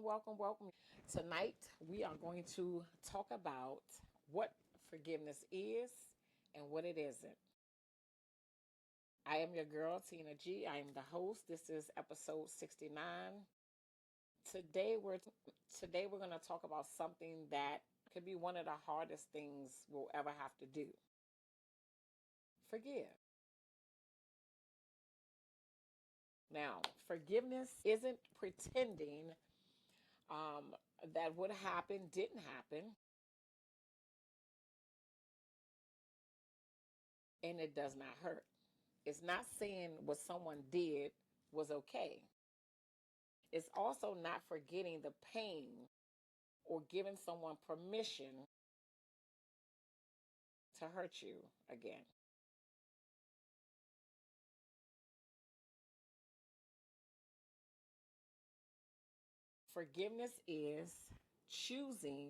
welcome. Tonight, we are going to talk about what forgiveness is and what it isn't. I am your girl, Tina G. I am the host. This is episode 69. Today we're going to talk about something that could be one of the hardest things we'll ever have to do. Forgive. Now, forgiveness isn't pretending that what happened didn't happen, and it does not hurt. It's not saying what someone did was okay. It's also not forgetting the pain or giving someone permission to hurt you again. Forgiveness is choosing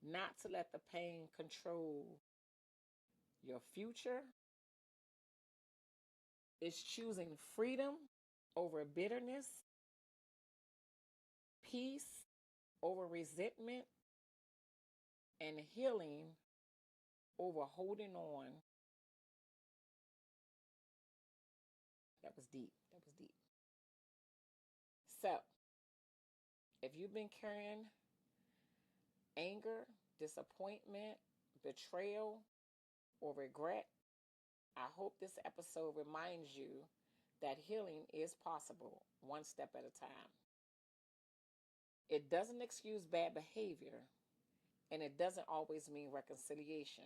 not to let the pain control your future. It's choosing freedom over bitterness, peace over resentment, and healing over holding on. That was deep. That was deep. So, if you've been carrying anger, disappointment, betrayal, or regret, I hope this episode reminds you that healing is possible, one step at a time. It doesn't excuse bad behavior, and it doesn't always mean reconciliation.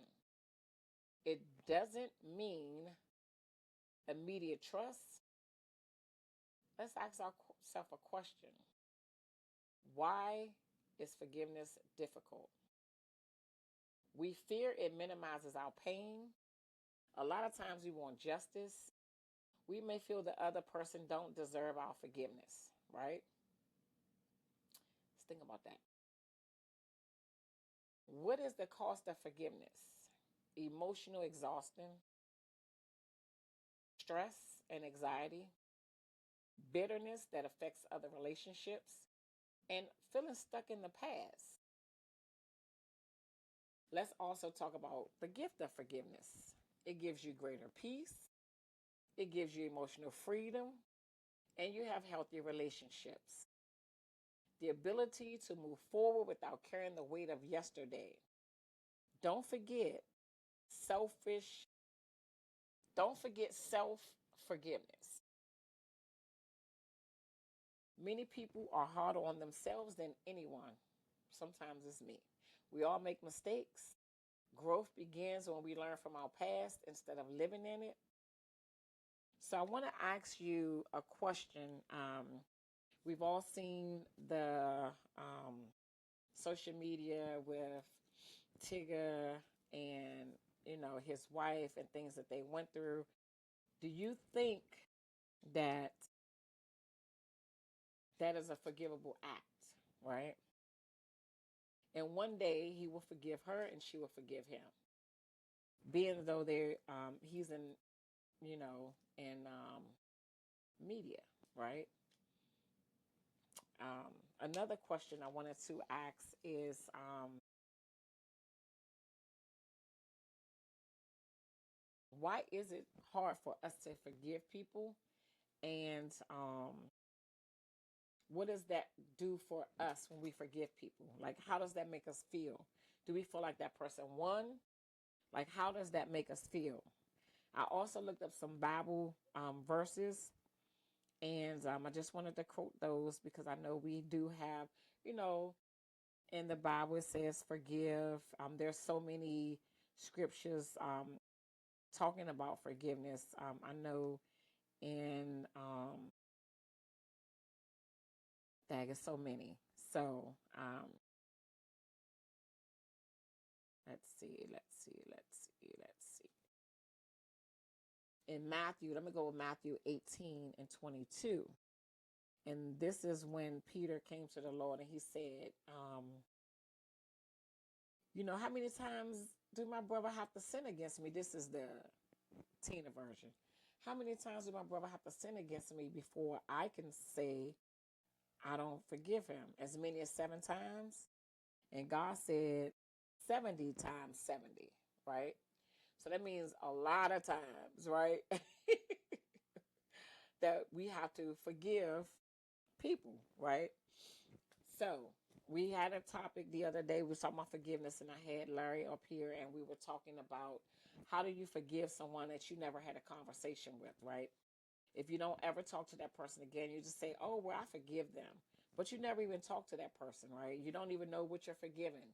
It doesn't mean immediate trust. Let's ask ourselves a question. Why is forgiveness difficult? We fear it minimizes our pain. A lot of times we want justice. We may feel the other person don't deserve our forgiveness, right? Let's think about that. What is the cost of forgiveness? Emotional exhaustion, stress and anxiety, bitterness that affects other relationships, and feeling stuck in the past. Let's also talk about the gift of forgiveness. It gives you greater peace, it gives you emotional freedom, and you have healthy relationships. The ability to move forward without carrying the weight of yesterday. Don't forget selfish, don't forget self forgiveness. Many people are harder on themselves than anyone. Sometimes it's me. We all make mistakes. Growth begins when we learn from our past instead of living in it. So I want to ask you a question. We've all seen the social media with Tigger and his wife and things that they went through. Do you think that that is a forgivable act, right? And one day he will forgive her and she will forgive him, being though they he's in in media, right? Another question I wanted to ask is why is it hard for us to forgive people, and what does that do for us when we forgive people? Like, how does that make us feel? Do we feel like that person won? Like, how does that make us feel? I also looked up some Bible verses, and I just wanted to quote those because I know we do have, in the Bible it says forgive. There's so many scriptures talking about forgiveness. I know in that is so many. So let's see. In Matthew, let me go with Matthew 18 and 22. And this is when Peter came to the Lord and he said, how many times do my brother have to sin against me? This is the Tina version. How many times do my brother have to sin against me before I can say I don't forgive him as many as 7 times. And God said 70 times 70, right? So that means a lot of times, right? That we have to forgive people, right? So we had a topic the other day. We were talking about forgiveness, and I had Larry up here, and we were talking about how do you forgive someone that you never had a conversation with, right? If you don't ever talk to that person again, you just say, "Oh, well, I forgive them," but you never even talk to that person, right? You don't even know what you're forgiving,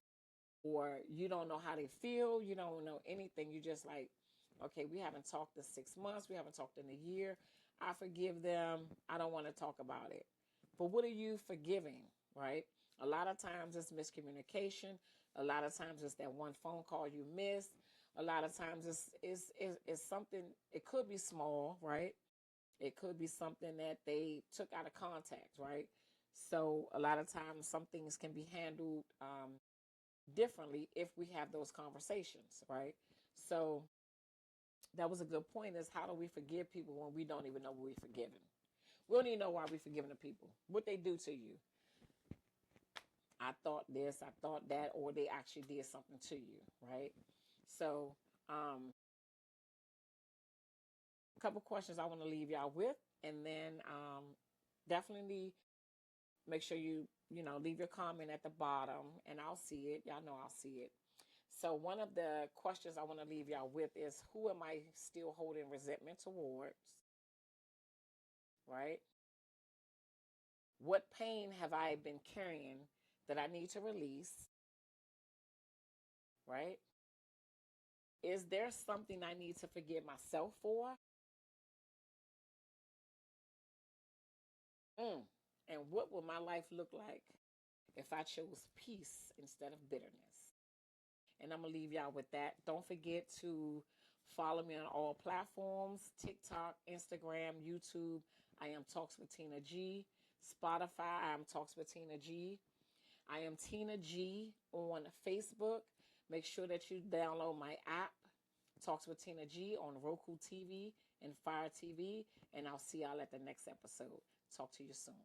or you don't know how they feel. You don't know anything. You just like, okay, we haven't talked in 6 months. We haven't talked in a year. I forgive them. I don't want to talk about it. But what are you forgiving, right? A lot of times it's miscommunication. A lot of times it's that one phone call you missed. A lot of times it's something, it could be small, right? It could be something that they took out of context, right? So a lot of times some things can be handled differently if we have those conversations, right? So that was a good point is how do we forgive people when we don't even know we're forgiving? We don't even know why we're forgiving the people. What they do to you. I thought this, I thought that, or they actually did something to you, right? So, a couple questions I want to leave y'all with, and then definitely make sure you leave your comment at the bottom, and I'll see it. Y'all know I'll see it. So, one of the questions I want to leave y'all with is who am I still holding resentment towards, right? What pain have I been carrying that I need to release, right? Is there something I need to forgive myself for? Mm. And what will my life look like if I chose peace instead of bitterness? And I'm going to leave y'all with that. Don't forget to follow me on all platforms: TikTok, Instagram, YouTube. I am Talks with Tina G. Spotify, I am Talks with Tina G. I am Tina G on Facebook. Make sure that you download my app, Talks with Tina G, on Roku TV and Fire TV. And I'll see y'all at the next episode. Talk to you soon.